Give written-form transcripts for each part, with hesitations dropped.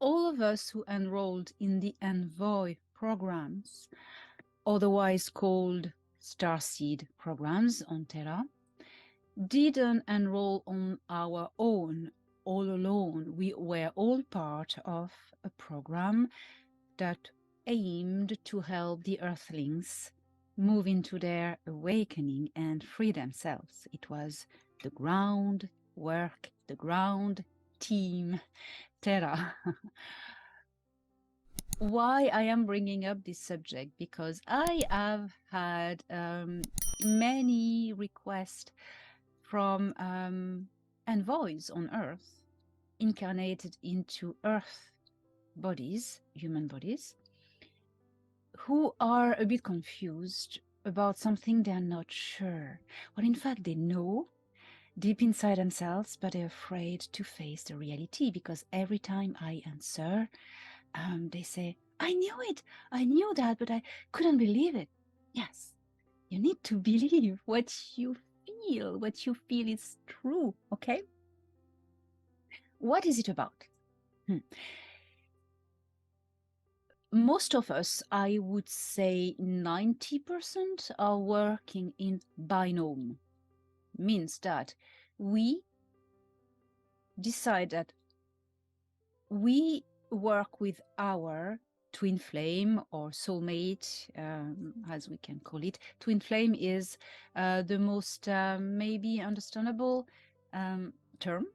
all of us who enrolled in the Envoy programs, otherwise called Starseed programs on Terra, didn't enroll on our own, all alone. We were all part of a program that aimed to help the Earthlings move into their awakening and free themselves. It was the ground work, the ground team, Terra. Why I am bringing up this subject? Because I have had many requests from envoys on Earth, incarnated into Earth bodies, human bodies, who are a bit confused about something they're not sure. Well, in fact, they know deep inside themselves, but they're afraid to face the reality, because every time I answer, they say, I knew it, I knew that, but I couldn't believe it. Yes, you need to believe what you feel is true, okay? What is it about? Most of us, I would say 90%, are working in binome. Means that we decide that we work with our twin flame or soulmate, as we can call it. Twin flame is the most maybe understandable term,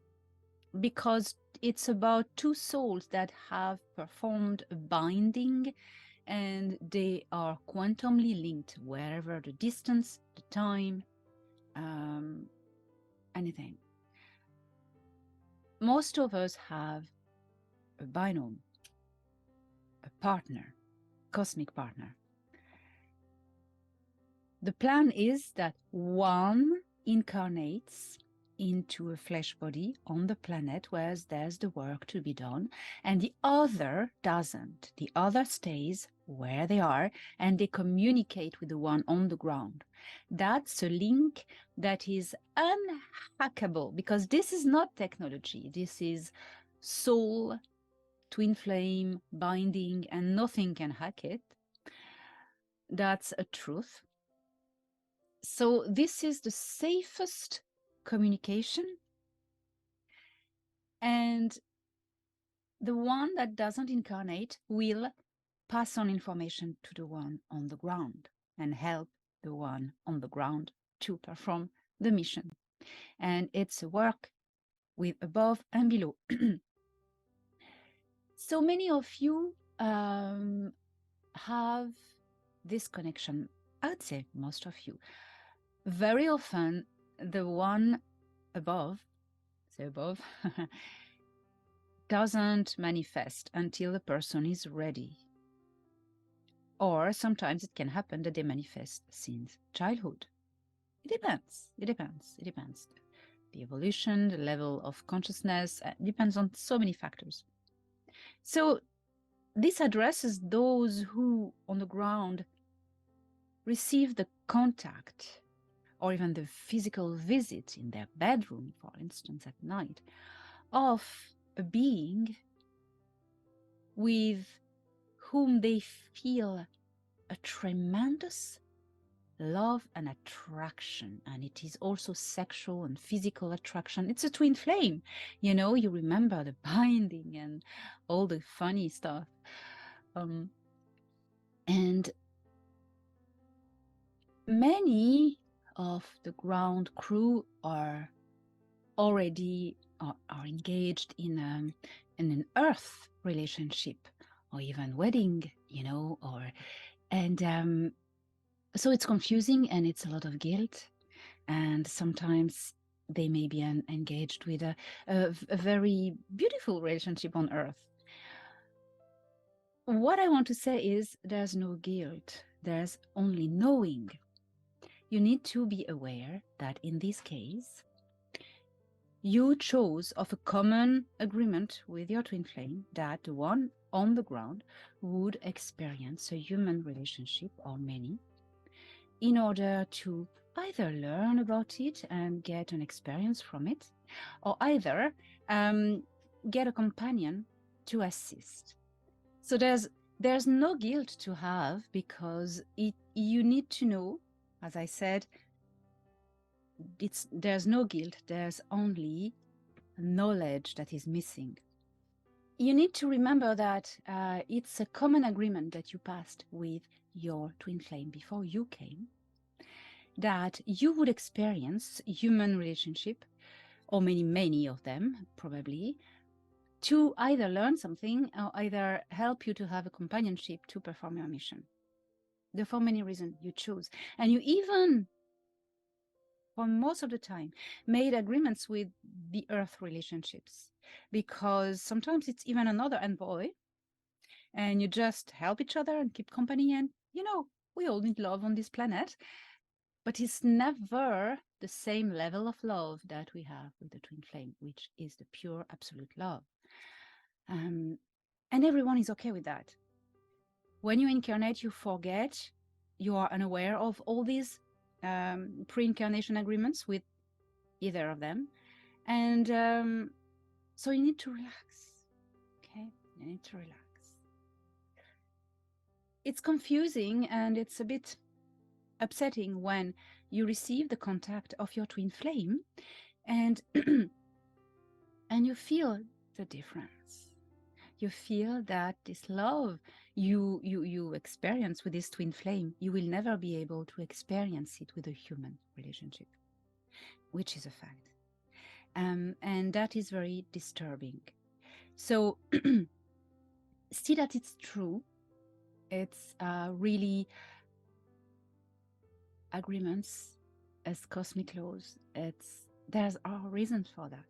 because it's about two souls that have performed a binding, and they are quantumly linked wherever the distance, the time, anything. Most of us have a binome, a partner, cosmic partner. The plan is that one incarnates into a flesh body on the planet where there's the work to be done, and the other doesn't. The other stays where they are, and they communicate with the one on the ground. That's a link that is unhackable, because this is not technology. This is soul, twin flame, binding, and nothing can hack it. That's a truth. So this is the safest communication, and the one that doesn't incarnate will pass on information to the one on the ground and help the one on the ground to perform the mission. And it's a work with above and below. So many of you have this connection. I'd say most of you. Very often, the one above, say above, doesn't manifest until the person is ready. Or sometimes it can happen that they manifest since childhood. It depends. It depends. It depends. The evolution, the level of consciousness, depends on so many factors. So this addresses those who on the ground receive the contact or even the physical visit in their bedroom, for instance, at night, of a being with whom they feel a tremendous love and attraction. And it is also sexual and physical attraction. It's a twin flame. You know, you remember the binding and all the funny stuff. And many of the ground crew are already are engaged in an earth relationship, or even wedding, you know, and so it's confusing, and it's a lot of guilt, and sometimes they may be engaged with a very beautiful relationship on earth. What I want to say is there's no guilt, there's only knowing. You need to be aware that in this case, you chose of a common agreement with your twin flame that the one on the ground would experience a human relationship, or many, in order to either learn about it and get an experience from it, or either get a companion to assist. So there's no guilt to have, because you need to know, as I said, there's no guilt, there's only knowledge that is missing. You need to remember that it's a common agreement that you passed with your twin flame before you came, that you would experience human relationship, or many of them probably, to either learn something or either help you to have a companionship to perform your mission. There are for many reasons you choose. And you even, for most of the time, made agreements with the earth relationships, because sometimes it's even another envoy, and you just help each other and keep company. And, we all need love on this planet, but it's never the same level of love that we have with the twin flame, which is the pure absolute love. And everyone is okay with that. When you incarnate, you forget, you are unaware of all these pre-incarnation agreements with either of them. And so you need to relax, okay? You need to relax. It's confusing and it's a bit upsetting when you receive the contact of your twin flame and and you feel the difference. You feel that this love you experience with this twin flame, you will never be able to experience it with a human relationship, which is a fact. And that is very disturbing. So see that it's true. It's really agreements as cosmic laws. There's a reason for that.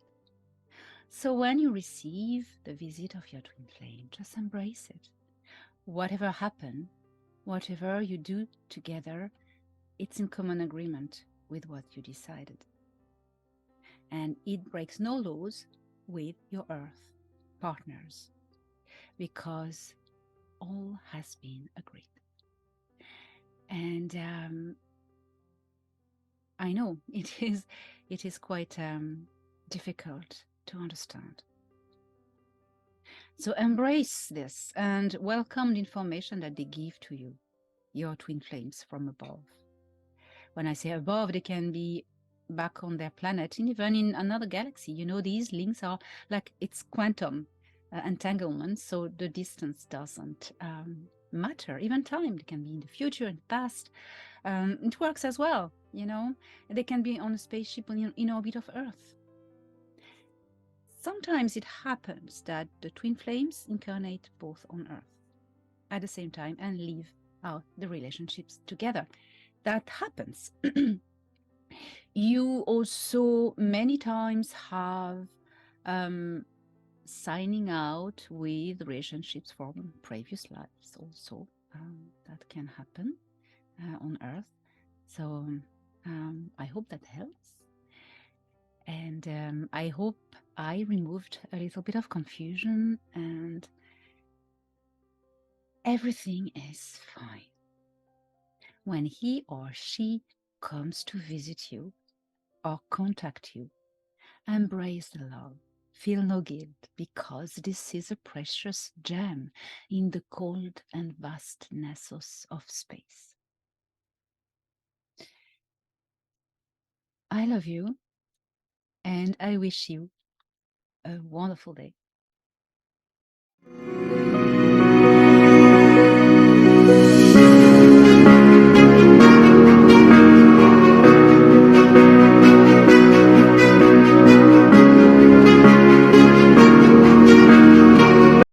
So when you receive the visit of your twin flame, just embrace it. Whatever happened, whatever you do together, it's in common agreement with what you decided. And it breaks no laws with your earth partners, because all has been agreed. And I know it is quite difficult to understand. So embrace this and welcome the information that they give to you, your twin flames from above. When I say above, they can be back on their planet and even in another galaxy. These links are like, it's quantum entanglement, so the distance doesn't matter. Even time, they can be in the future and past. It works as well, They can be on a spaceship in orbit of Earth. Sometimes it happens that the twin flames incarnate both on Earth at the same time and live out the relationships together. That happens. You also many times have signing out with relationships from previous lives also. That can happen on Earth. So I hope that helps. And I hope I removed a little bit of confusion, and everything is fine. When he or she comes to visit you or contact you, embrace the love. Feel no guilt, because this is a precious gem in the cold and vastness of space. I love you, and I wish you a wonderful day.